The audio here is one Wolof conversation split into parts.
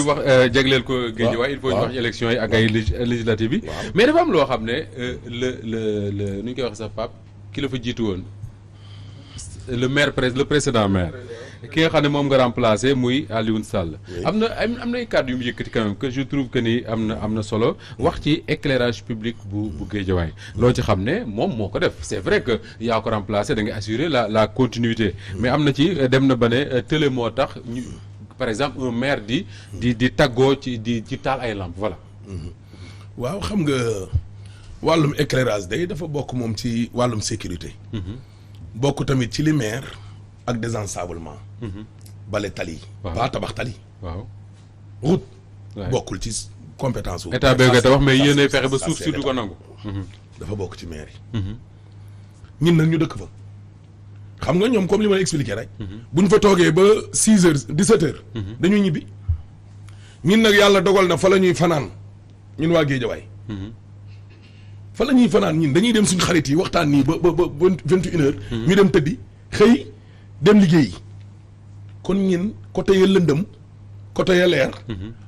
wax jagleel ko Guédiawaye il faut ñu wax élection yi ak ay législatives bi mais dafa am loo xam ne le nu ñu koy wax sax Pape ki la fa jiitu woon le précédent maire ki nga xam ne moom nga remplacé muy Alioune Sall am na ay kàddu yu mu yëkkati quand même que je trouve que ni am na solo wax ci éclairage public bu Guédiawaye loo ci xam ne moom moo ko def c'est vrai que yaa ko remplacé da nga assurer la continuité mais am na ci dem na ba ne télé moo tax ñu par exemple un maire di taggoo ci taal ay lampe voilà. waaw xam nga wàllum éclairage day dafa bokk moom ci wàllum sécurité. bokk tamit ci li maire ak désensablement. bale tali. ba tabax tali. waaw route. bokkul ci compétence wu. état beeg a wax mais yéenay fexe ba suuf si du ko nangu. dafa bokk ci maire yi. ñun nag ñu dëkk fa. xam nga ñoom comme li ma expliqué rek. bu ñu fa toogee ba 6 heures 17 heures. dañuy ñibbi. ñun nag yàlla dogal na fa la ñuy fanaan ñun waa Guédiawaye. fa la ñuy fanaan ñun dañuy dem suñu xarit yi waxtaan nii ba 21 heures. ñu dem tëddi xëy dem liggéeyi. kon ñun côté ya lëndëm côté ya leer.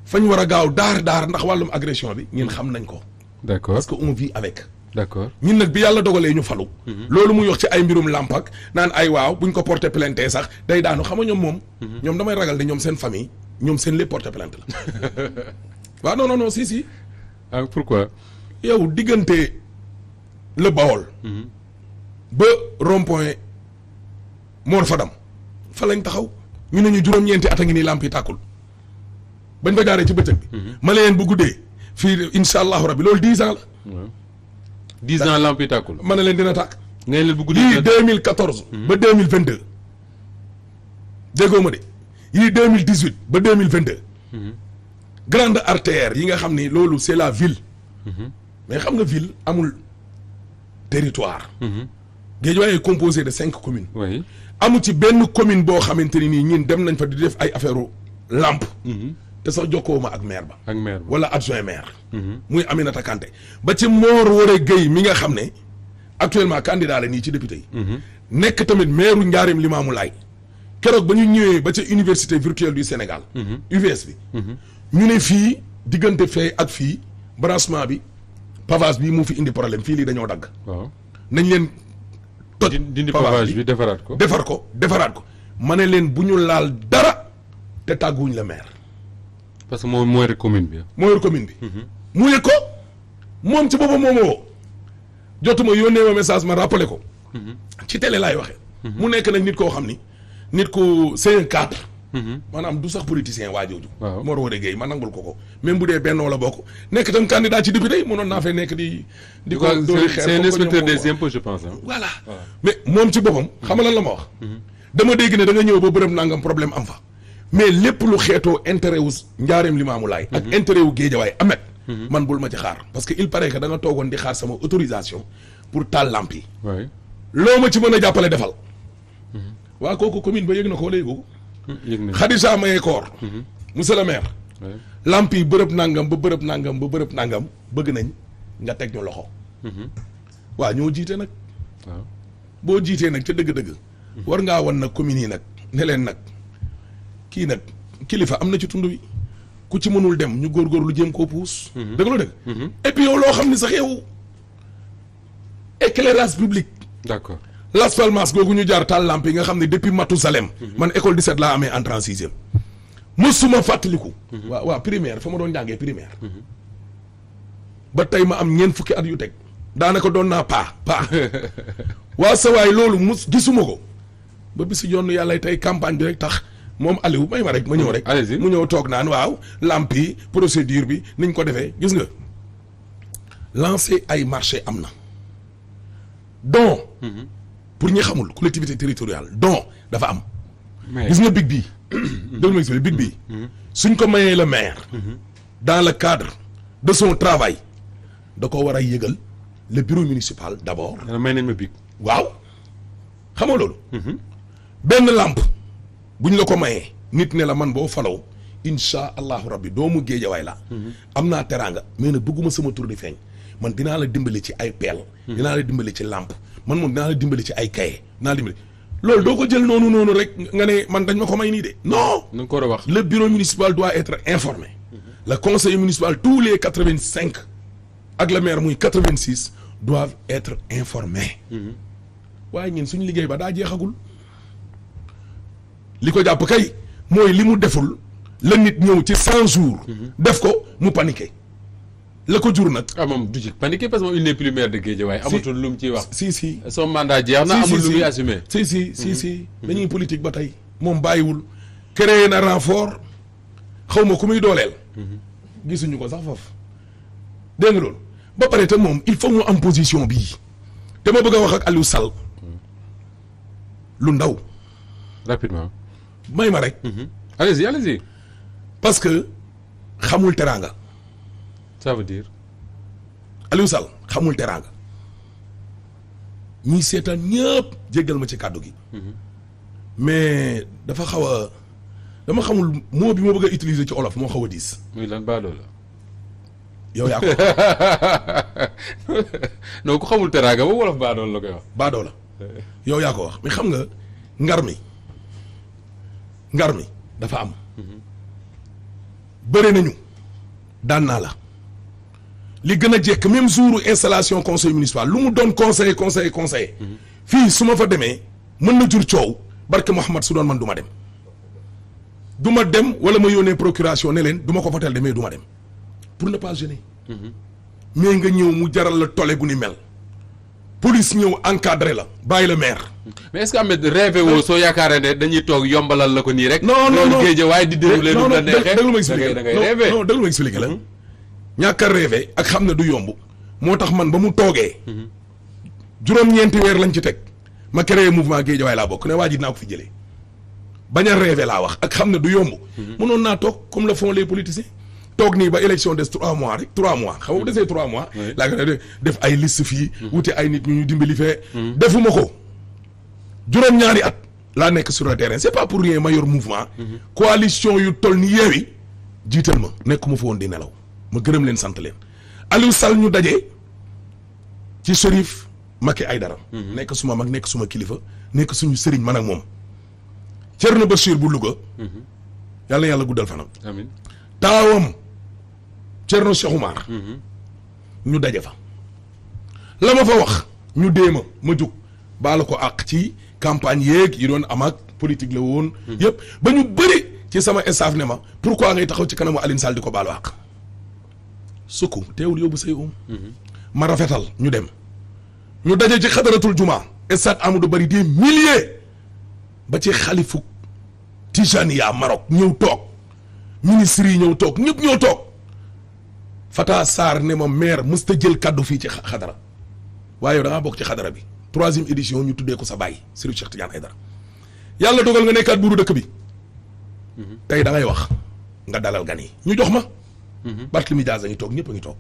fañ war a gaaw daar ndax wàllum agression bi ñun xam nañ ko. d'accord parce que on vit avec. d'accord ñun nag bi yàlla dogalee ñu falu. loolu muy wax ci ay mbirum làmp ak naan ay waaw buñ ko porté plainte sax day daanu xam nga ñoom moom. ñoom damay ragal de ñoom seen famille ñoom seen lépp porté plainte la. waaw non si. ah pourquoi. yow diggante le Bawol. ba rond-point Mor Fadam fa lañ taxaw ñu ne ñu juróom-ñeenti at a ngi nii làmp yi tàkkul bañ fa jaaree ci bëccëg bi. ma leen bu guddee fii incha allahu rabbi loolu 10 ans la. 10 ans lamp yi tàkkul. ma ne leen dina tàkk. ngay leen bu guddi yii 2014. ba 2022. déggoo ma de yii 2018 ba 2022. grande artère yi nga xam ni loolu c'est la ville. mais xam nga ville amul territoire. Guédiawaye est composé de 5 communes. oui amu ci benn commune boo xamante ni nii ñun dem nañ fa di def ay affaire lampe. te sax jokkoo ma ak maire ba. ak maire ba wala adjoint maire. muy Aminata Kanté ba ci Mor Wore Gueye mi nga xam ne actuellement candidat la nii ci député yi. nekk tamit maire Ndiarème Limamoulaye keroog ba ñu ñëwee ba ca université virtuelle du Sénégal. UVS bi. ñu ne fii diggante fee ak fii branchement bi pavage bi mu fi indi problème fii lii dañoo dagg. waaw nañ leen toj. dindi pavage bi defaraat ko. defaraat ko ma ne leen bu ñu laal dara te tàgguwuñ la maire. parce que moom moo yor commune bi. mu yëg ko moom ci boppam moo ma woo jotuma yónnee ma message ma rappelé ko. ci télé laay waxee. mu nekk nag nit koo xam ni nit ku c'est un cadre. maanaam du sax politicien waa jooju. waaw Mor Wore Gueye ma nangul ko même bu dee bennoo la bokk nekk tam candidat ci député yi mënoon naa fee nekk di ko doori xeer c'est un inspecteur des impôts je pense. voilà mais moom ci boppam xam nga lan la ma wax. dama dégg ne da nga ñëw ba bërëm nangam problème am fa. mais lépp lu xeetoo intérêt wu Ndiarème Limamoulaye ak intérêt wu Guédiawaye amet man bul ma ci xaar parce que il paraît que da nga toogoon di xaar sama autorisation pour taal lamp yi. oui loo ma ci mën a jàppale defal. waa kooku commune ba yëg na ko wala yëgu ko. yëg nañu Khadija Maye Koor. monsieur le maire. lamp yi bërëb nangam ba bërëb nangam bëgg nañ nga teg ñu loxo. waa ñoo jiite nag. waaw boo jiitee nag ca dëgg-dëgg. war ngaa wan nag communes yi nag ne leen nag. kii nag kilifa am na ci tund wi ku ci mënul dem ñu góorgóorlu jéem koo puus. dëgg la dëgg. et puis yow loo xam ni sax yow éclairage public. d'accord Las Palmas googu ñu jaar taal lamp yi nga xam ne depuis Matousalem. man école 17 laa amee entrée en sixième. mësuma fàttaliku. waaw primaire fa ma doon jàngee primaire. ba tey ma am ñeent fukki at yu teg. daanaka doon naa paa. waa sa waay loolu gisuma ko. ba bisu yoon yàlla tey campagne bi rek tax. moom Aliou may ma rek ma ñëw rek. mu ñëw toog naan waaw lamp yi procédure bi niñ ko defee gis nga lancer ay marché am na don pour ñi xamul collectivité territoriale don dafa am. gis nga big bii. déglu ma expliqué big bii. suñ ko mayee le maire. dans le cadre de son travail da ko war a yëgal le bureau municipal d'abord. may nañ ma big. waaw xam nga loolu. benn lampe. buñ la ko mayee nit ne la man boo falaw insha allahu rabbi doomu Guédiawaye la am naa teraanga mais nag bëgguma sama tur di feeñ man dinaa la dimbali ci ay peel dinaa la dimbali ci lampe man moom dinaa la dimbali ci ay kaye dinaa la dimbali loolu doo ko jël noonu rek nga ne man dañ ma ko may nii de non. nu nga ko war a wax. le bureau municipal doit être informé. le conseil municipal tous les 85 ak le maire muy 86 doivent être informés. waaye ñun suñu liggéey ba daa jeexagul. li ko jàpp kay mooy li mu deful la nit ñëw ci 100 jours. def ko mu paniqué. la ko jur nag. ah moom du ci paniqué parce que moom il n'est plus maire de Guédiawaye. amatul lu mu ciy wax. si. son mandat jeex na amul lu muy assumé. si. dañuy politique ba tey moom bàyyiwul. créé na renfort xaw ma ku muy dooleel. gisuñu ko sax foofu. dégg nga loolu ba pare te moom il faut mu am position bii. te ma bëgg a wax ak Aliou Sall. lu ndaw. rapidement. may ma rek. allez-y. parce que xamul teraanga. ça veut dire. Aliou Sall xamul teraanga. ñii seetaan ñëpp jéggal ma ci kàddu gi. mais dafa xaw a dama xamul mot bi ma bëgg a utiliser ci olof moo xaw a diis. muy lan baadoo la. yow yaa ko non ku xamul teraanga ba wolof baadoo la koy wax. baadoo la yow yaa ko wax mais xam nga ngar mi dafa am. bëre nañu daan naa la. li gën a jekk même jour installation conseil municipal lu mu doon conseiller. fii su ma fa demee mën na jur coow barke Mouhamad su doon man du ma dem. du ma dem wala ma yónnee procuration ne leen du ma ko votel de mais du ma dem pour ne pas gêner. mais nga ñëw mu jaral la tole gu ni mel. police ñëw encadré la bàyyi la maire. mais est-ce que Ahmed rêvé woo soo yaakaaree ne dañuy toog yombalal la ko nii rek. non waaye di déroulé lu la neexee déglu ma expliqué da ngay rêvé. non déglu ma expliqué la. ñàkk a rêvé ak xam ne du yomb moo tax man ba mu toogee. juróom-ñeenti weer lañ ci teg ma créé mouvement Guédiawaye laa bokk ne waa ji dinaa ko fi jëlee bañ a rêvé laa wax ak xam ne du yomb. mënoon naa toog comme le font les politiciens toog nii ba élection des 3 mois rek 3 mois xam nga bu desee 3 mois. laa ko def ay liste fii. wuti ay nit ñu dimbali fee. defuma ko juróom-ñaari at laa nekk sur le terrain c'est pas pour rien ma yor mouvement. coalition yu toll ni Yewwi jiital ma nekkuma fa woon di nelaw. ma gërëm leen sant leen Aliou Sall ñu daje ci Chérif Maki Aïdara. nekk suma mag nekk suma kilifa nekk suñu sëriñ man ak moom. Thierno Bachir bu Louga. yàlla yàlla guddal fanam. amiin taawam Thierno Cheikh Oumar. ñu daje fa. la ma fa wax ñu dee ma jug baala ko àq ci campagne yeeg yi doon am ak politique la woon. yëpp ba ñu bëri ci sama staff ne ma pourquoi ngay taxaw ci kanamu Alioune Sall di ko baalu àq. sukku teewul yóbbu say ma rafetal ñu dem ñu daje ci xadaratul juma stade Amadou Barry des milliers ba ci xalifu Tijaniya Maroc ñëw toog ministre yi ñëw toog ñëpp ñëw toog Fata Sarr ne ma maire mësta jël kaddu fii ci xadara waaye yow da ngaa bokk ci xadara bi 3e édition ñu tuddee ko sa baay Serigne Cheikh Tidiane Aïdara yàlla dogal nga nekkaat buuru dëkk bi tey da ngay wax nga dalal gan yi ñu jox ma Barthélémy Dias a ngi toog ñëpp a ngi toog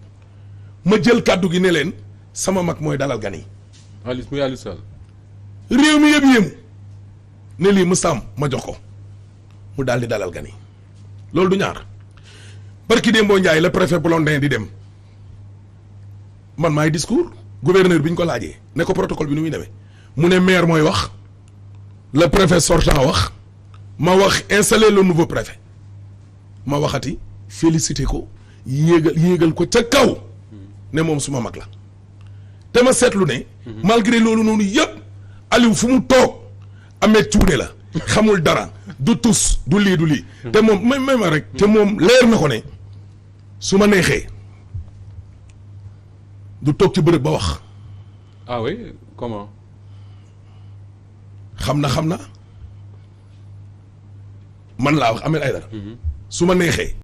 ma jël kàddu gi ne leen sama mag mooy dalal gan yi. Aliou Sall. réew mi yëpp yéemu ne lii mu sàmm ma jox ko mu daal di dalal gan yi loolu du ñaar barki Dembo Ndiaye le préfet Blondin di dem man maay discours gouverneur bi ñu ko laajee ne ko protocole bi nu muy demee mu ne maire mooy wax le préfet sortant wax ma wax installer le nouveau préfet ma waxati. félicité ko yéegal ko ca kaw ne moom suma mag la te ma seetlu ne malgré loolu noonu yëpp Aliou fu mu toog amee cuune la xamul dara du tus du lii te moom may ma rek te moom leer na ko ne su ma neexee du toog ci bërëb ba wax. ah oui comment. xam na man laa wax Ahmed Aïdara su ma neexee